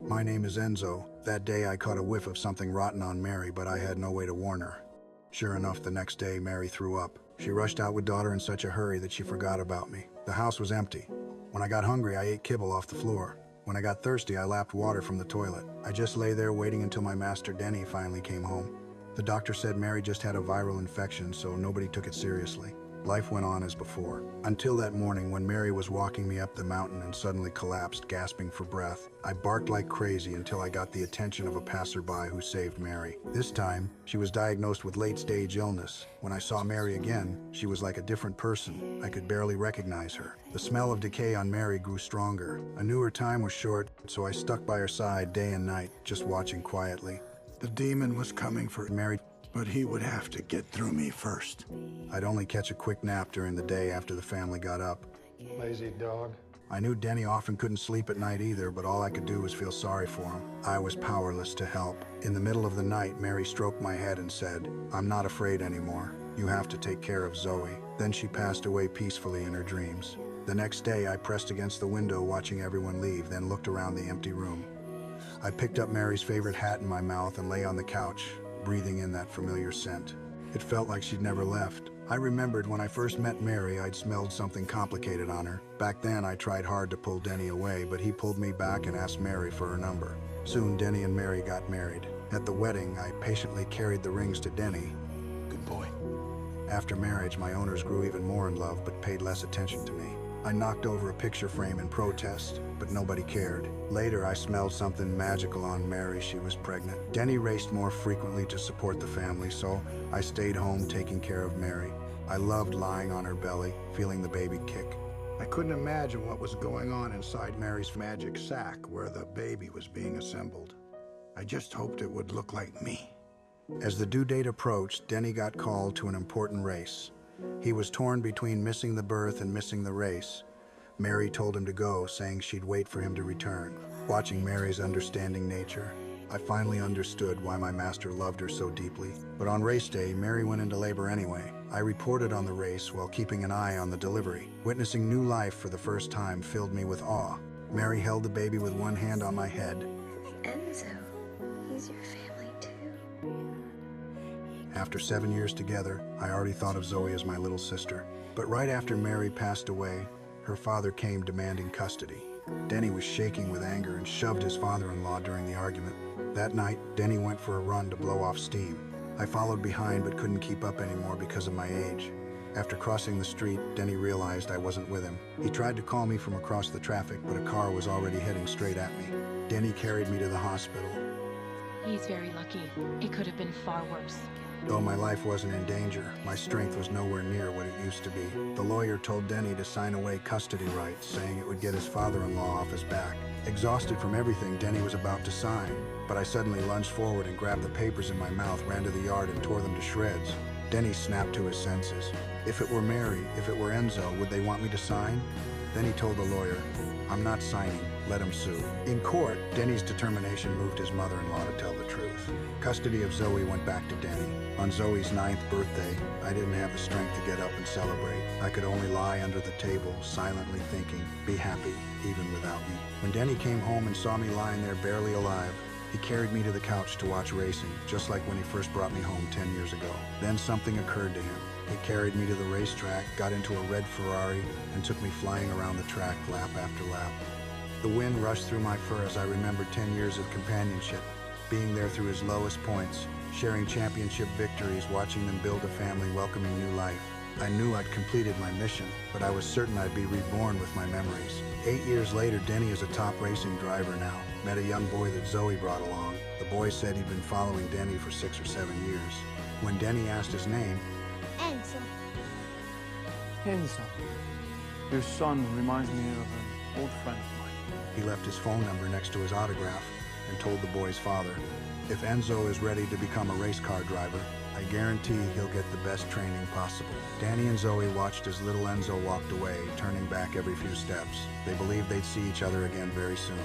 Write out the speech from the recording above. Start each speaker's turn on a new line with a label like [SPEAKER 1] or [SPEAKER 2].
[SPEAKER 1] My name is Enzo. That day I caught a whiff of something rotten on Mary, but I had no way to warn her. Sure enough, the next day Mary threw up. She rushed out with daughter in such a hurry that she forgot about me. The house was empty. When I got hungry, I ate kibble off the floor. When I got thirsty, I lapped water from the toilet. I just lay there waiting until my master Denny finally came home. The doctor said Mary just had a viral infection, so nobody took it seriously. Life went on as before. Until that morning when Mary was walking me up the mountain and suddenly collapsed, gasping for breath. I barked like crazy until I got the attention of a passerby who saved Mary. This time, she was diagnosed with late-stage illness. When I saw Mary again, she was like a different person. I could barely recognize her. The smell of decay on Mary grew stronger. I knew her time was short, so I stuck by her side day and night, just watching quietly.
[SPEAKER 2] The demon was coming for Mary, but he would have to get through me first.
[SPEAKER 1] I'd only catch a quick nap during the day after the family got up.
[SPEAKER 3] Lazy dog.
[SPEAKER 1] I knew Denny often couldn't sleep at night either, but all I could do was feel sorry for him. I was powerless to help. In the middle of the night, Mary stroked my head and said, "I'm not afraid anymore. You have to take care of Zoe." Then she passed away peacefully in her dreams. The next day, I pressed against the window watching everyone leave, then looked around the empty room. I picked up Mary's favorite hat in my mouth and lay on the couch, breathing in that familiar scent. It felt like she'd never left. I remembered when I first met Mary, I'd smelled something complicated on her. Back then, I tried hard to pull Denny away, but he pulled me back and asked Mary for her number. Soon, Denny and Mary got married. At the wedding, I patiently carried the rings to Denny.
[SPEAKER 2] Good boy.
[SPEAKER 1] After marriage, my owners grew even more in love, but paid less attention to me. I knocked over a picture frame in protest, but nobody cared. Later, I smelled something magical on Mary. She was pregnant. Denny raced more frequently to support the family, so I stayed home taking care of Mary. I loved lying on her belly, feeling the baby kick. I couldn't imagine what was going on inside Mary's magic sack where the baby was being assembled. I just hoped it would look like me. As the due date approached, Denny got called to an important race. He was torn between missing the birth and missing the race. Mary told him to go, saying she'd wait for him to return. Watching Mary's understanding nature, I finally understood why my master loved her so deeply. But on race day, Mary went into labor anyway. I reported on the race while keeping an eye on the delivery. Witnessing new life for the first time filled me with awe. Mary held the baby with one hand on my head.
[SPEAKER 4] Enzo, he's your family too.
[SPEAKER 1] After 7 years together, I already thought of Zoe as my little sister. But right after Mary passed away, her father came demanding custody. Denny was shaking with anger and shoved his father-in-law during the argument. That night, Denny went for a run to blow off steam. I followed behind but couldn't keep up anymore because of my age. After crossing the street, Denny realized I wasn't with him. He tried to call me from across the traffic, but a car was already heading straight at me. Denny carried me to the hospital.
[SPEAKER 5] He's very lucky. It could have been far worse.
[SPEAKER 1] Though my life wasn't in danger, my strength was nowhere near what it used to be. The lawyer told Denny to sign away custody rights, saying it would get his father-in-law off his back. Exhausted from everything, Denny was about to sign, but I suddenly lunged forward and grabbed the papers in my mouth, ran to the yard and tore them to shreds. Denny snapped to his senses. If it were Mary, if it were Enzo, would they want me to sign? Then he told the lawyer, "I'm not signing, let him sue." In court, Denny's determination moved his mother-in-law to tell the truth. Custody of Zoe went back to Denny. On Zoe's 9th birthday, I didn't have the strength to get up and celebrate. I could only lie under the table, silently thinking, be happy, even without me. When Denny came home and saw me lying there barely alive, he carried me to the couch to watch racing, just like when he first brought me home 10 years ago. Then something occurred to him. He carried me to the racetrack, got into a red Ferrari, and took me flying around the track lap after lap. The wind rushed through my fur as I remembered 10 years of companionship, being there through his lowest points, sharing championship victories, watching them build a family, welcoming new life. I knew I'd completed my mission, but I was certain I'd be reborn with my memories. 8 years later, Denny is a top racing driver now. Met a young boy that Zoe brought along. The boy said he'd been following Denny for 6 or 7 years. When Denny asked his name,
[SPEAKER 4] Enzo.
[SPEAKER 6] Enzo. Your son reminds me of an old friend of mine.
[SPEAKER 1] he left his phone number next to his autograph and told the boy's father, "If Enzo is ready to become a race car driver, I guarantee he'll get the best training possible." Danny and Zoe watched as little Enzo walked away, turning back every few steps. They believed they'd see each other again very soon.